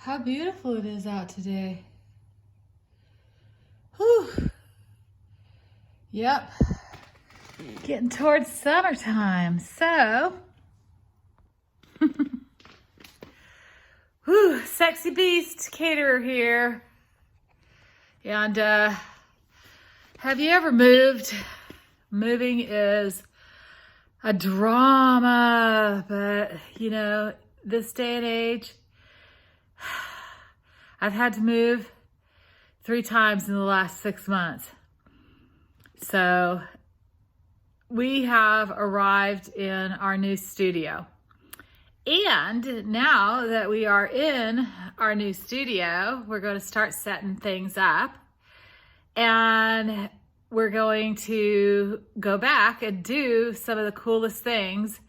how beautiful it is out today. Whew. Yep. Getting towards summertime. So, whew, Sexy Beast Caterer here. And have you ever moved? Moving is a drama, but you know, this day and age, I've had to move 3 times in the last 6 months. So we have arrived in our new studio. And now that we are in our new studio, we're going to start setting things up. And we're going to go back and do some of the coolest things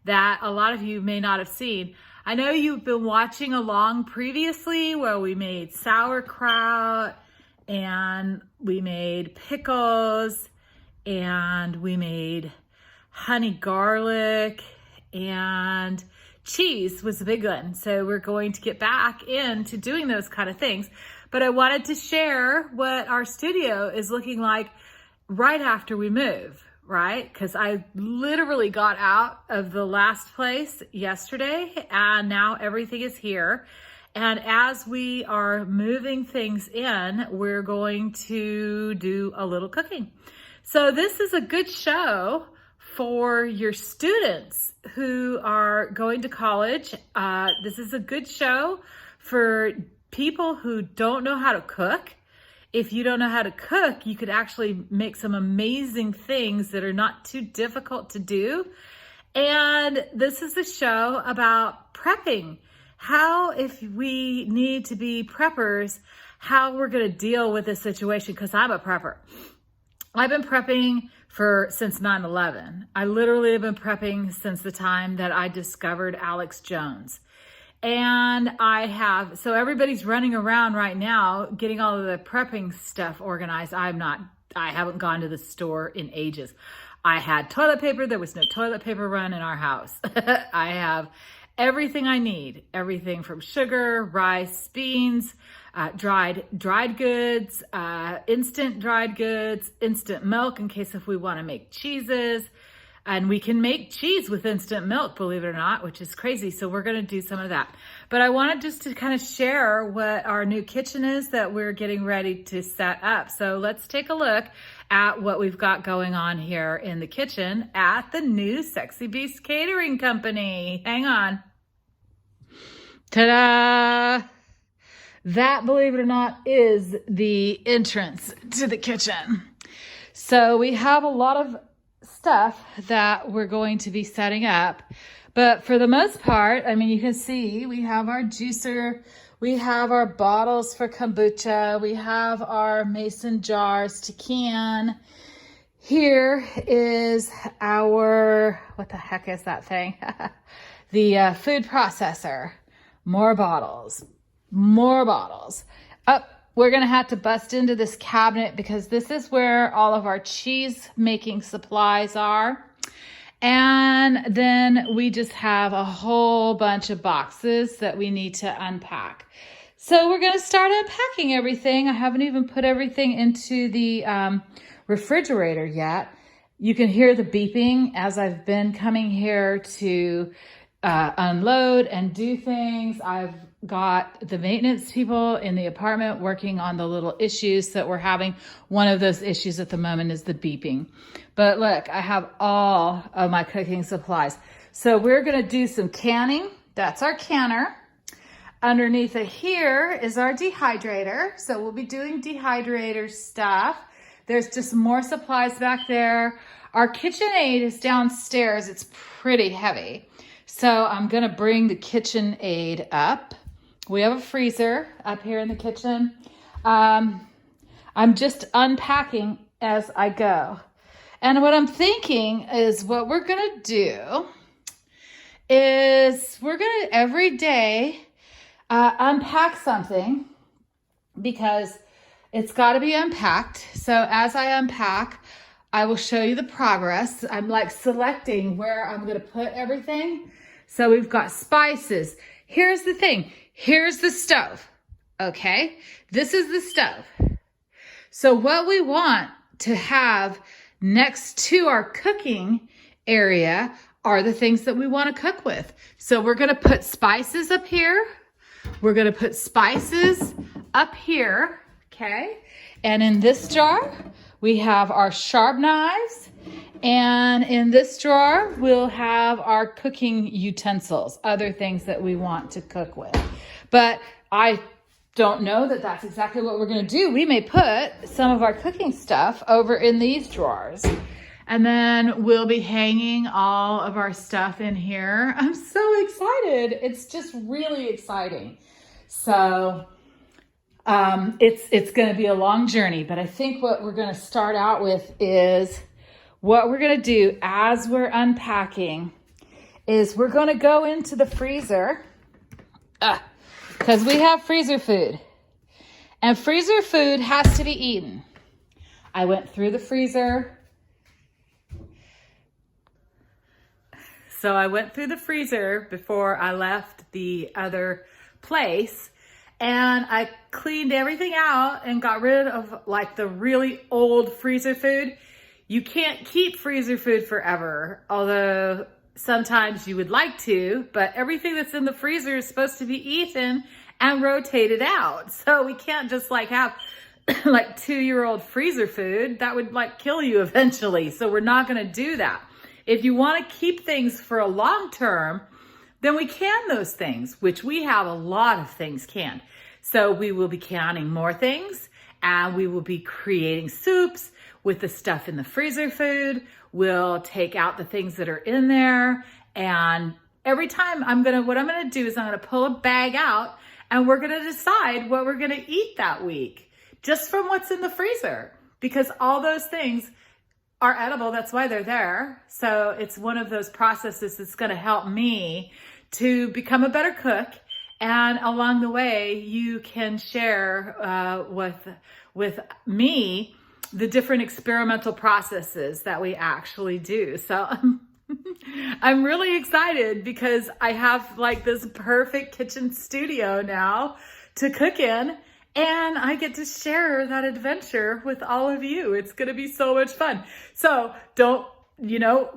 that a lot of you may not have seen. I know you've been watching along previously where we made sauerkraut and we made pickles and we made honey garlic and cheese was a big one. So we're going to get back into doing those kind of things. But I wanted to share what our studio is looking like right after we move, right? Because I literally got out of the last place yesterday and now everything is here. And as we are moving things in, we're going to do a little cooking. So this is a good show for your students who are going to college. This is a good show for people who don't know how to cook. If you don't know how to cook, you could actually make some amazing things that are not too difficult to do. And this is a show about prepping. How, if we need to be preppers, how we're going to deal with this situation, because I'm a prepper. I've been prepping since 9/11. I literally have been prepping since the time that I discovered Alex Jones. And so everybody's running around right now getting all of the prepping stuff organized. I haven't gone to the store in ages. I had toilet paper. There was no toilet paper run in our house. I have everything I need. Everything from sugar, rice, beans, dried goods, instant dried goods, instant milk in case if we want to make cheeses. And we can make cheese with instant milk, believe it or not, which is crazy. So we're going to do some of that. But I wanted just to kind of share what our new kitchen is that we're getting ready to set up. So let's take a look at what we've got going on here in the kitchen at the new Sexy Beast Catering Company. Hang on. Ta-da! That, believe it or not, is the entrance to the kitchen. So we have a lot of stuff that we're going to be setting up, but for the most part, I mean, you can see we have our juicer, we have our bottles for kombucha, we have our mason jars to can. Here is our, what the heck is that thing? The food processor. More bottles. Oh, we're going to have to bust into this cabinet because this is where all of our cheese making supplies are. And then we just have a whole bunch of boxes that we need to unpack. So we're going to start unpacking everything. I haven't even put everything into the refrigerator yet. You can hear the beeping as I've been coming here to unload and do things. I've got the maintenance people in the apartment working on the little issues that we're having. One of those issues at the moment is the beeping. But look, I have all of my cooking supplies. So we're going to do some canning. That's our canner. Underneath it here is our dehydrator. So we'll be doing dehydrator stuff. There's just more supplies back there. Our KitchenAid is downstairs. It's pretty heavy. So I'm going to bring the KitchenAid up. We have a freezer up here in the kitchen. I'm just unpacking as I go. And what I'm thinking is what we're going to do is we're going to every day unpack something because it's got to be unpacked. So as I unpack, I will show you the progress. I'm like selecting where I'm going to put everything. So we've got spices. Here's the thing. here's the stove, okay? This is the stove. So what we want to have next to our cooking area are the things that we want to cook with. So we're going to put spices up here. We're going to put spices up here, okay? And in this jar, we have our sharp knives. And in this drawer, we'll have our cooking utensils, other things that we want to cook with. But I don't know that that's exactly what we're going to do. We may put some of our cooking stuff over in these drawers. And then we'll be hanging all of our stuff in here. I'm so excited. It's just really exciting. So it's going to be a long journey, but I think what we're going to start out with is what we're going to do as we're unpacking is we're going to go into the freezer because we have freezer food. And freezer food has to be eaten. I went through the freezer. So I went through the freezer before I left the other place, and I cleaned everything out and got rid of like the really old freezer food. You can't keep freezer food forever, although sometimes you would like to, but everything that's in the freezer is supposed to be eaten and rotated out. So we can't just like have like 2-year-old freezer food. That would like kill you eventually. So we're not going to do that. If you want to keep things for a long term, then we can those things, which we have a lot of things canned. So we will be canning more things, and we will be creating soups with the stuff in the freezer food. We'll take out the things that are in there, and every time what I'm gonna do is I'm gonna pull a bag out, and we're gonna decide what we're gonna eat that week, just from what's in the freezer, because all those things are edible. That's why they're there. So it's one of those processes that's going to help me to become a better cook. And along the way, you can share with me the different experimental processes that we actually do. So I'm really excited because I have like this perfect kitchen studio now to cook in. And I get to share that adventure with all of you. It's going to be so much fun. So don't,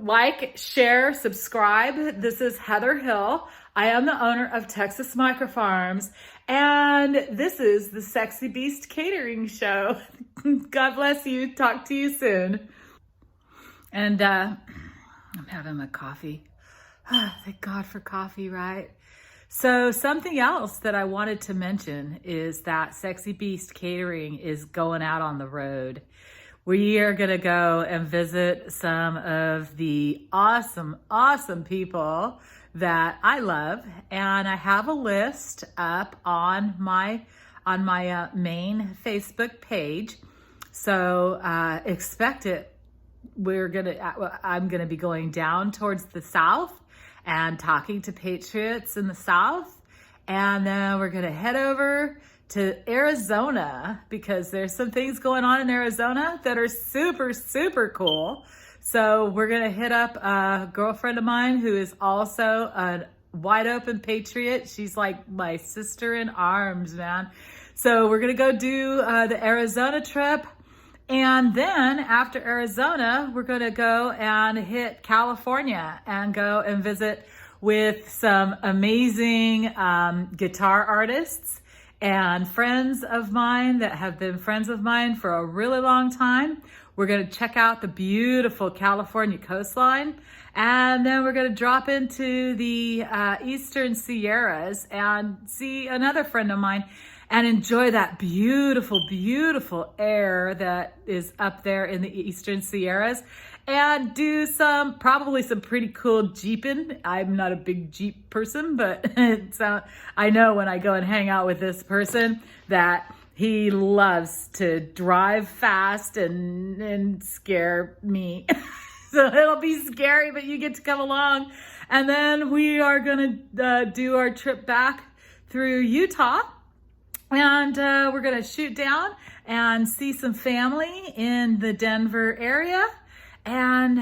like, share, subscribe. This is Heather Hill. I am the owner of Texas Microfarms. And this is the Sexy Beast Catering Show. God bless you. Talk to you soon. And I'm having my coffee. Thank God for coffee, right? So something else that I wanted to mention is that Sexy Beast Catering is going out on the road. We are going to go and visit some of the awesome, awesome people that I love. And I have a list up on my main Facebook page. So expect it. I'm going to be going down towards the south and talking to patriots in the South. And then we're gonna head over to Arizona because there's some things going on in Arizona that are super, super cool. So we're gonna hit up a girlfriend of mine who is also a wide open patriot. She's like my sister in arms, man. So we're gonna go do the Arizona trip. And then after Arizona, we're going to go and hit California and go and visit with some amazing guitar artists and friends of mine that have been friends of mine for a really long time. We're going to check out the beautiful California coastline. And then we're going to drop into the Eastern Sierras and see another friend of mine and enjoy that beautiful, beautiful air that is up there in the Eastern Sierras, and do probably some pretty cool Jeeping. I'm not a big Jeep person, but I know when I go and hang out with this person that he loves to drive fast and scare me. So it'll be scary, but you get to come along. And then we are gonna do our trip back through Utah. And we're going to shoot down and see some family in the Denver area and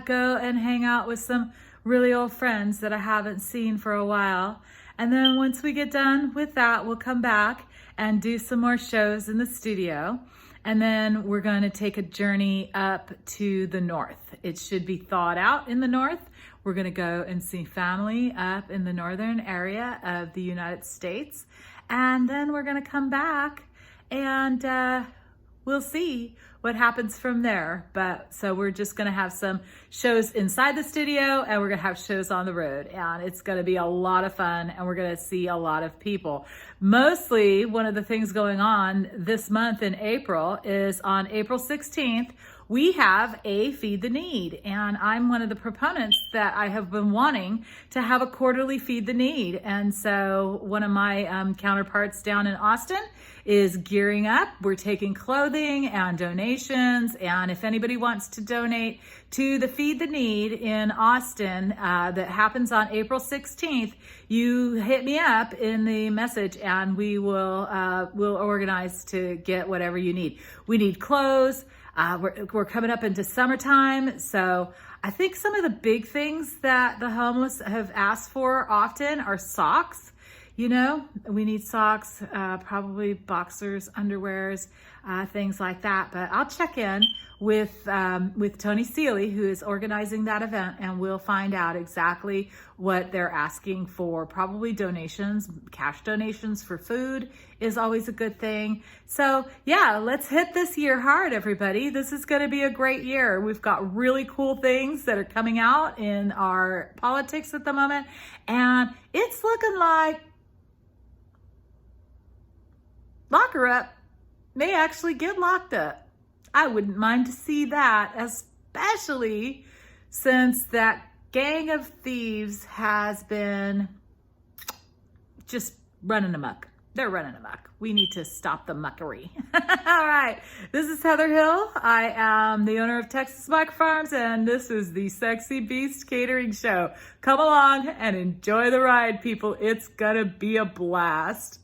go and hang out with some really old friends that I haven't seen for a while. And then once we get done with that, we'll come back and do some more shows in the studio. And then we're going to take a journey up to the north. It should be thawed out in the north. We're going to go and see family up in the northern area of the United States. And then we're going to come back and we'll see what happens from there. But so we're just going to have some shows inside the studio and we're going to have shows on the road, and it's going to be a lot of fun and we're going to see a lot of people. Mostly one of the things going on this month in April is on April 16th, we have a Feed the Need, and I'm one of the proponents that I have been wanting to have a quarterly Feed the Need. And so one of my counterparts down in Austin is gearing up. We're taking clothing and donations, and if anybody wants to donate to the Feed the Need in Austin that happens on April 16th, you hit me up in the message and we will we'll organize to get whatever you need. We need clothes. We're coming up into summertime, so I think some of the big things that the homeless have asked for often are socks. You know, we need socks, probably boxers, underwears, things like that. But I'll check in with Tony Seeley, who is organizing that event, and we'll find out exactly what they're asking for. Probably donations, cash donations for food is always a good thing. So yeah, let's hit this year hard, everybody. This is going to be a great year. We've got really cool things that are coming out in our politics at the moment, and it's looking like locker up may actually get locked up. I wouldn't mind to see that, especially since that gang of thieves has been just running amok. They're running amok. We need to stop the muckery. All right, this is Heather Hill. I am the owner of Texas Mike Farms, and this is the Sexy Beast Catering Show. Come along and enjoy the ride, people. It's gonna be a blast.